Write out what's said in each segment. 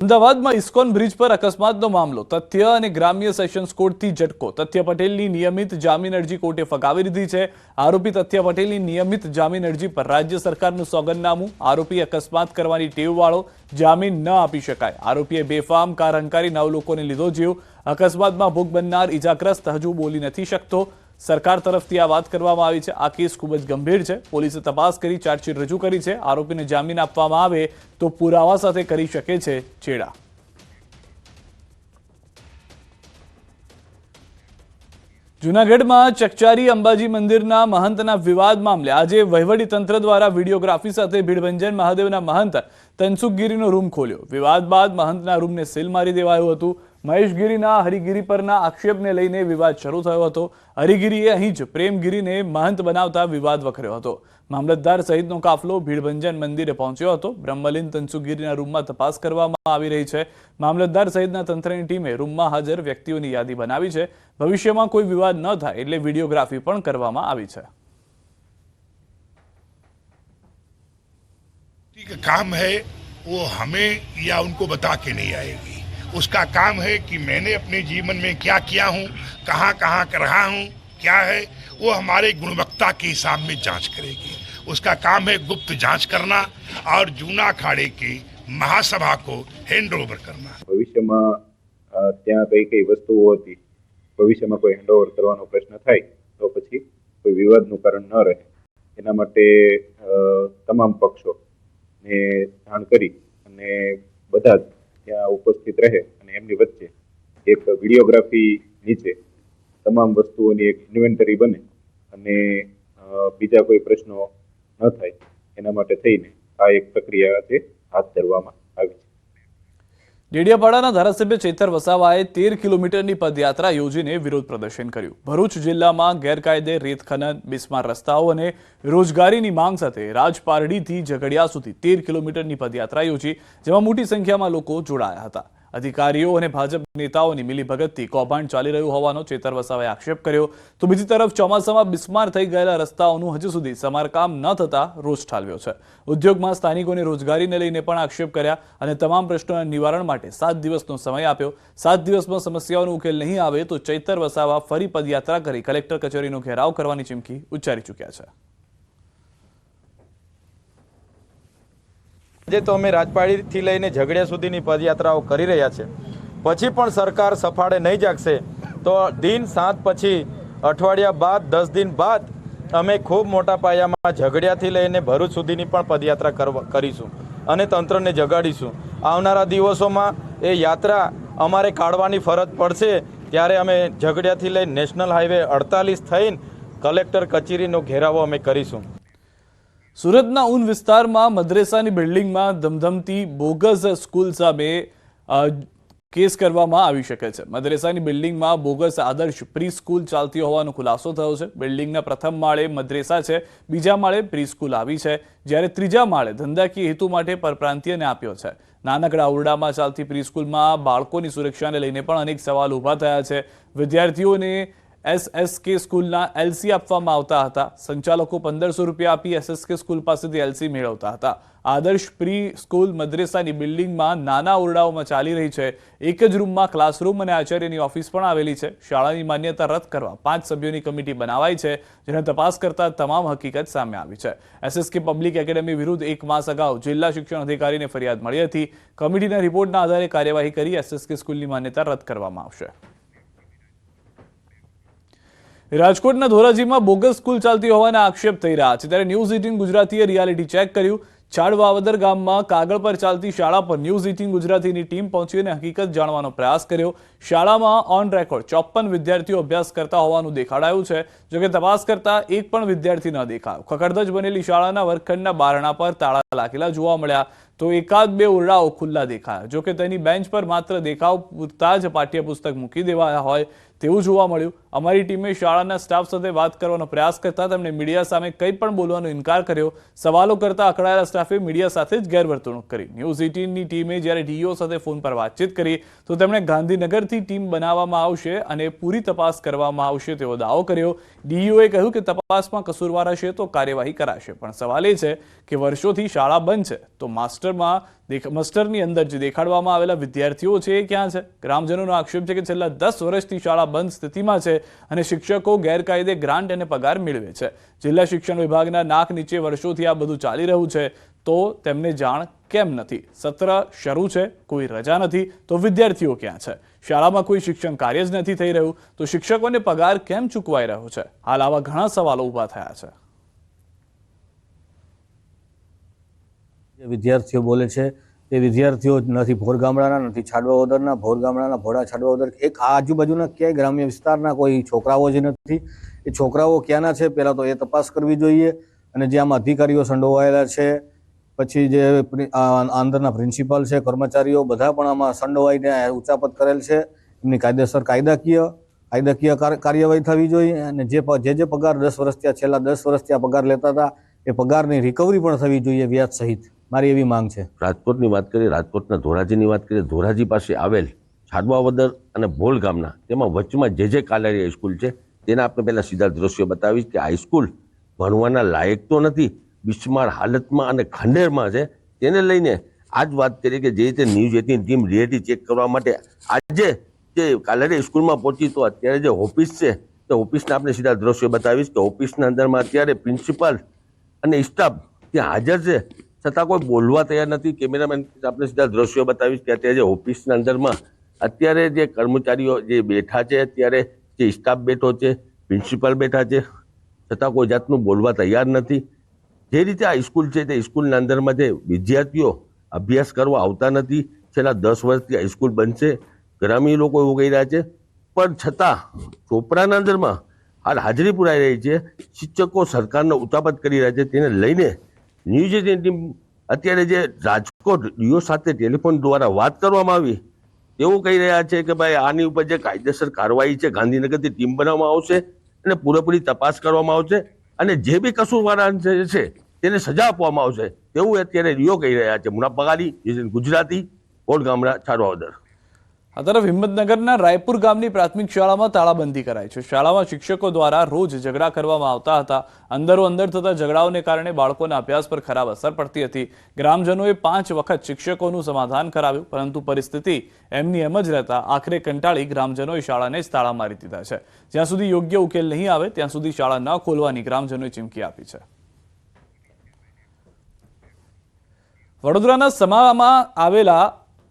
અમદાવાદમાં ISKCON bridge પર અકસ્માતનો મામલો તથ્ય અને ગ્રામ્ય સેશન્સ કોર્ટથી ઝટકો તથ્ય પટેલની નિયમિત જામીન અરજી કોર્ટે ફગાવી દીધી છે। આરોપી તથ્ય પટેલની નિયમિત જામીન અરજી પર રાજ્ય સરકારનું સોગંદનામું। આરોપી અકસ્માત કરવાની ટેવવાળો જામીન ન આપી શકાય। આરોપીએ બેફામ કાર હંકારી 9 લોકોને લીધો જીવ। અકસ્માતમાં ભોગ બનનાર ઇજાગ્રસ્ત હજુ બોલી નથી શકતો। सरकार तरफथी आ वात करवामां आवी छे। आ केस खूब ज गंभीर छे। पोलीसे तपास करी चार्जशीट रजू करी छे। आरोपीने जामीन आपवामां आवे तो पुरावा साथे करी शके छे छेड़ा। जूनागढ़मां चकचारी अंबाजी मंदिरना महंतना विवाद मामले आजे वहीवटीतंत्र द्वारा वीडियोग्राफी साथे भीड़भंजन महादेवना महंत तनसुखगिरीनो रूम खोल्यो। विवाद बाद महंतना रूमने सील मारी देवायुं हतुं। महेशगिरीना हरिगिरी परना आक्षेपने लईने विवाद शरू थयो हतो। हरिगिरीए અહીં જ પ્રેમગીરીને महंत बनावता विवाद वकर्यो હતો। मामलतदार सहितनो काफलो भीड़भंजन मंदिरे पहोंच्यो હતો। ब्रह्मलीन तनसुखगिरीना रूममां तपास करवामां आवी रही छे। मामलतदार सहितना तंत्रनी टीमे रूममां हाजर व्यक्तिओनी यादी बनावी छे। भविष्यमां कोई विवाद न थाय એટલે वीडियोग्राफी पण करवामां आवी छे। काम है वो हमें या उनको बता के नहीं आएगी। उसका काम है कि मैंने अपने जीवन में क्या किया हूँ, कहाँ कहाँ कर रहा हूँ, क्या है वो हमारे गुणवत्ता के हिसाब में जांच करेगी। उसका काम है गुप्त जांच करना और जूना अखाड़े की महासभा को हैंड ओवर करना। भविष्य में त्या कई वस्तुओं होती भविष्य में कोई हैंड ओवर करवानो प्रश्न थाय तो पछी कोई विवादनुं कारण न रहे एना माटे तमाम पक्षों ने जाण करी अने बधा ત્યાં ઉપસ્થિત રહે અને એમની વચ્ચે એક વિડીયોગ્રાફી નીચે તમામ વસ્તુઓની એક ઇન્વેન્ટરી બને અને બીજા કોઈ પ્રશ્નો ન થાય એના માટે થઈને આ એક પ્રક્રિયા છે હાથ ધરવામાં આવી છે। ડેડિયાપાડાના ધારાસભ્ય ચેતર વસાવાએ 13 કિલોમીટરની પદયાત્રા યોજીને વિરોધ પ્રદર્શન કર્યું। ભરૂચ જિલ્લામાં ગેરકાયદે રેત ખનન, બિસ્માર રસ્તાઓ અને રોજગારીની માંગ સાથે રાજપારડીથી ઝઘડિયા સુધી 13 કિલોમીટરની પદયાત્રા યોજી, જેમાં મોટી સંખ્યામાં લોકો જોડાયા હતા। અધિકારીઓ અને ભાજપ નેતાઓની મિલીભગતથી કૌભાંડ ચાલી રહ્યું હોવાનો ચેતર વસાવાએ આક્ષેપ કર્યો। તો બીજી તરફ ચોમાસામાં બિસ્માર થઈ ગયેલા રસ્તાઓનું હજુ સુધી સમારકામ ન થતા રોષ ઠાલવ્યો છે। ઉદ્યોગમાં સ્થાનિકોને રોજગારીને લઈને પણ આક્ષેપ કર્યા અને તમામ પ્રશ્નોના નિવારણ માટે 7 દિવસનો સમય આપ્યો। 7 દિવસમાં સમસ્યાઓનો ઉકેલ નહીં આવે તો ચેતર વસાવા ફરી પદયાત્રા કરી કલેક્ટર કચેરીનો ઘેરાવ કરવાની ચીમકી ઉચ્ચારી ચૂક્યા છે। આજે તો અમે રાજપાડીથી લઈને ઝઘડિયા સુધીની પદયાત્રાઓ કરી રહ્યા છે। પછી પણ સરકાર સફાળે નહીં જાગશે તો દિન 7 પછી અઠવાડિયા બાદ 10 દિન બાદ અમે ખૂબ મોટા પાયામાં ઝઘડિયાથી લઈને ભરૂચ સુધીની પણ પદયાત્રા કરીશું અને તંત્રને જગાડીશું। આવનારા દિવસોમાં એ યાત્રા અમારે કાઢવાની ફરજ પડશે ત્યારે અમે ઝઘડિયાથી લઈને નેશનલ હાઈવે 48 થઈને કલેક્ટર કચેરીનો ઘેરાવો અમે કરીશું। સુરતના ઊન વિસ્તારમાં મદ્રેસાની બિલ્ડિંગમાં ધમધમતી બોગસ સ્કૂલ સામે કેસ કરવામાં આવી શકે છે। મદ્રેસાની બિલ્ડિંગમાં બોગસ આદર્શ પ્રી સ્કૂલ ચાલતી હોવાનો ખુલાસો થયો છે। બિલ્ડિંગના પ્રથમ માળે મદ્રેસા છે, બીજા માળે પ્રી સ્કૂલ આવી છે, જ્યારે ત્રીજા માળે ધંધાકીય હેતુ માટે પરપ્રાંતીયને આપ્યો છે। નાનકડા ઓરડામાં ચાલતી પ્રી સ્કૂલમાં બાળકોની સુરક્ષાને લઈને પણ અનેક સવાલ ઊભા થયા છે। વિદ્યાર્થીઓને एसएसके स्कूलना एलसी आपवामां आवता हता। संचालको 1500 रुपया आपी एसएसके स्कूल पासेथी एलसी मेळवता हता। आदर्श प्री स्कूल मद्रेसानी बिल्डिंगमां नाना ओरडाओमां चाली रही छे। एक ज रूममां क्लासरूम अने आचार्यनी ऑफिस पण आवेली छे। शाळानी मान्यता रद्द करवा 5 सभ्योनी कमिटी बनावाई छे, जेने तपास करता तमाम हकीकत सामे आवी छे। एसएसके पब्लिक एकेडमी विरुद्ध 1 मास अगाऊ जिल्ला शिक्षण अधिकारीने फरियाद मळी हती। कमिटीना रिपोर्टना आधारे कार्यवाही करी एसएसके स्कूलनी मान्यता रद्द करवामां आवशे। રાજકોટના ધોરાજીમાં બોગસ સ્કૂલ ચાલતી હોવાના આક્ષેપ થઈ રહ્યા છે, ત્યારે ન્યૂઝ 18 ગુજરાતીએ રિયાલિટી ચેક કર્યું। ચાડવાવદર ગામમાં કાગળ પર ચાલતી શાળા પર ન્યૂઝ 18 ગુજરાતીની ટીમ પહોંચી અને હકીકત જાણવાનો પ્રયાસ કર્યો। શાળામાં ઓન રેકોર્ડ 54 વિદ્યાર્થીઓ અભ્યાસ કરતા હોવાનું દેખાડાયું છે। જોકે તપાસ કરતા એક પણ વિદ્યાર્થી ન દેખાયો। ખખડધજ બનેલી શાળાના વર્ગખંડના બારણા પર તાળા લાગેલા જોવા મળ્યા તો એકાદ બે ઓરડાઓ ખુલ્લા દેખાયા। જોકે તેની બેન્ચ પર માત્ર દેખાવ પૂરતા જ પાઠ્યપુસ્તક મૂકી દેવાયા હોય તેવું જોવા મળ્યું। અમારી ટીમે શાળાના સ્ટાફ સાથે વાત કરવાનો પ્રયાસ કરતા તેમણે મીડિયા સામે કંઈ પણ બોલવાનો ઇનકાર કર્યો। સવાલો કરતા અકળાયેલા સ્ટાફે મીડિયા સાથે જ ગેરવર્તણૂક કરી। ન્યૂઝ 18ની ટીમે જ્યારે ડીઈઓ સાથે ફોન પર વાતચીત કરી તો તેમણે ગાંધીનગરથી ટીમ બનાવવામાં આવશે અને પૂરી તપાસ કરવામાં આવશે તેવો દાવો કર્યો। ડીઈઓએ કહ્યું કે તપાસમાં કસૂરવાર હશે તો કાર્યવાહી કરાશે, પણ સવાલ એ છે કે વર્ષોથી શાળા બંધ છે તો માસ્ટર મસ્ટરની અંદર જે દેખાડવામાં આવેલા વિદ્યાર્થીઓ છે એ ક્યાં છે? ગ્રામજનોનો આક્ષેપ છે કે છેલ્લા 10 વર્ષથી શાળા બંધ સ્થિતિમાં છે અને શિક્ષકો ગેરકાયદે ગ્રાન્ટ અને પગાર મેળવે છે. જિલ્લા શિક્ષણ વિભાગના નાક નીચે વર્ષોથી આ બધું ચાલી રહ્યું છે, તો તેમને જાણ કેમ નથી? સત્ર શરૂ છે, કોઈ રજા નથી, તો વિદ્યાર્થીઓ ક્યાં છે? શાળામાં કોઈ શિક્ષણ કાર્ય જ નથી થઈ રહ્યું, તો શિક્ષકોને પગાર કેમ ચૂકવાઈ રહ્યો છે? હાલ આવા ઘણા સવાલો ઊભા થયા છે. જે વિદ્યાર્થીઓ બોલે છે એ વિદ્યાર્થીઓ નથી ભોર ગામડાના, નથી છાડવાઓદરના. ભોર ગામડાના, ભોળા છાડવાઓદર એક આ આજુબાજુના ક્યાંય ગ્રામ્ય વિસ્તારના કોઈ છોકરાઓ જ નથી. એ છોકરાઓ ક્યાંના છે પહેલાં તો એ તપાસ કરવી જોઈએ. અને જે આમાં અધિકારીઓ સંડોવાયેલા છે, પછી જે અંદરના પ્રિન્સિપાલ છે, કર્મચારીઓ બધા પણ આમાં સંડોવાઈને ઉચાપત કરેલ છે. એમની કાયદેસર કાયદાકીય કાર્યવાહી થવી જોઈએ. અને જે પગાર 10 વર્ષથી છેલ્લા 10 વર્ષથી આ પગાર લેતા હતા એ પગારની રિકવરી પણ થવી જોઈએ વ્યાજ સહિત. મારી એવી માંગ છે. રાજકોટની વાત કરીએ, રાજકોટના ધોરાજીની વાત કરીએ, ધોરાજી પાસે આવેલ છાડવાવદર અને ભોલ ગામના, તેમાં વચમાં જે કાલારી હાઈસ્કૂલ છે તેના આપણે પહેલાં સીધા દ્રશ્યો બતાવીશ કે હાઈસ્કૂલ ભણવાના લાયક તો નથી, બિસ્માર હાલતમાં અને ખંડેરમાં છે. તેને લઈને આજ વાત કરીએ કે જે રીતે ન્યૂઝ 18 ટીમ રિયાલિટી ચેક કરવા માટે આજે જે કાલારી સ્કૂલમાં પહોંચી, તો અત્યારે જે ઓફિસ છે તે ઓફિસના આપણે સીધા દ્રશ્યો બતાવીશ કે ઓફિસના અંદરમાં અત્યારે પ્રિન્સિપાલ અને સ્ટાફ ત્યાં હાજર છે, છતાં કોઈ બોલવા તૈયાર નથી. કેમેરામેન આપણે સીધા દ્રશ્યો બતાવીશ કે અત્યારે જે ઓફિસના અંદરમાં અત્યારે જે કર્મચારીઓ જે બેઠા છે, અત્યારે જે સ્ટાફ બેઠો છે, પ્રિન્સિપાલ બેઠા છે, છતાં કોઈ જાતનું બોલવા તૈયાર નથી. જે રીતે આ સ્કૂલ છે તે સ્કૂલના અંદરમાં જે વિદ્યાર્થીઓ અભ્યાસ કરવા આવતા નથી. છેલ્લા 10 વર્ષથી આ સ્કૂલ બનશે, ગ્રામીણ લોકો એવું કહી રહ્યા છે, પણ છતાં ચોપડાના અંદરમાં હાલ હાજરી પુરાઈ રહી છે. શિક્ષકો સરકારને ઉતાપત કરી રહ્યા છે. તેને લઈને ન્યૂઝ 18 ટીમ અત્યારે જે રાજકોટ ડીઓ સાથે ટેલિફોન દ્વારા વાત કરવામાં આવી, તેવું કહી રહ્યા છે કે ભાઈ આની ઉપર જે કાયદેસર કાર્યવાહી છે ગાંધીનગરથી ટીમ બનાવવામાં આવશે અને પૂરેપૂરી તપાસ કરવામાં આવશે અને જે બી કસૂરવાળા છે તેને સજા આપવામાં આવશે, તેવું અત્યારે ડીઓ કહી રહ્યા છે. મુનાફ બગાડી, ગુજરાતી, ભોળ ગામડા, છાડવાવદર. આ તરફ હિંમતનગરના રાયપુર ગામની પ્રાથમિક શાળામાં તાળાબંધી કરાઈ છે. શાળામાં શિક્ષકો દ્વારા રોજ ઝઘડા કરવામાં આવતા હતા. અંદરો-અંદર થતા ઝઘડાઓને કારણે બાળકોના અભ્યાસ પર ખરાબ અસર પડતી હતી. ગ્રામજનોએ 5 વખત શિક્ષકોનું સમાધાન કરાવ્યું, પરંતુ પરિસ્થિતિ એમની એમ જ રહેતા આખરે કંટાળી ગ્રામજનોએ શાળાને જ તાળા મારી દીધા છે. જ્યાં સુધી યોગ્ય ઉકેલ નહીં આવે ત્યાં સુધી શાળા ન ખોલવાની ગ્રામજનોએ ચીમકી આપી છે. વડોદરાના સમામાં આવેલા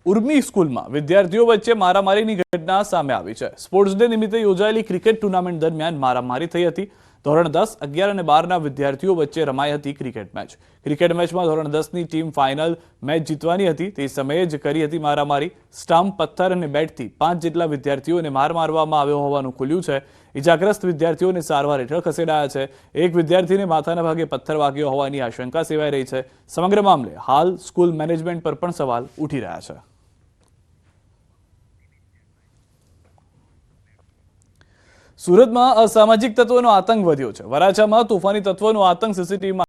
ઉર્મી સ્કૂલમાં વિદ્યાર્થીઓ વચ્ચે મારામારીની ઘટના સામે આવી છે. સ્પોર્ટ્સ ડે નિમિત્તે યોજાયેલી ક્રિકેટ ટુર્નામેન્ટ દરમિયાન મારામારી થઈ હતી. ધોરણ 10, 11 અને 12ના વિદ્યાર્થીઓ વચ્ચે રમાઈ હતી ક્રિકેટ મેચ. ક્રિકેટ મેચમાં ધોરણ 10ની ટીમ ફાઇનલ મેચ જીતવાની હતી. તે સમયે જ કરી હતી મારામારી. સ્ટમ્પ, પથ્થર અને બેટથી 5 જેટલા વિદ્યાર્થીઓને માર મારવામાં આવ્યો હોવાનું ખુલ્યું છે. ઇજાગ્રસ્ત વિદ્યાર્થીઓને સારવાર હેઠળ ખસેડાયા છે. એક વિદ્યાર્થીને માથાના ભાગે પથ્થર વાગ્યો હોવાની આશંકા સેવાઈ રહી છે. સમગ્ર મામલે હાલ સ્કૂલ મેનેજમેન્ટ પર પણ સવાલ ઉઠી રહ્યા છે. સુરતમાં અસામાજિક તત્વોનો આતંક વધ્યો છે. વરાછામાં તોફાની તત્વોનો આતંક સીસીટીવીમાં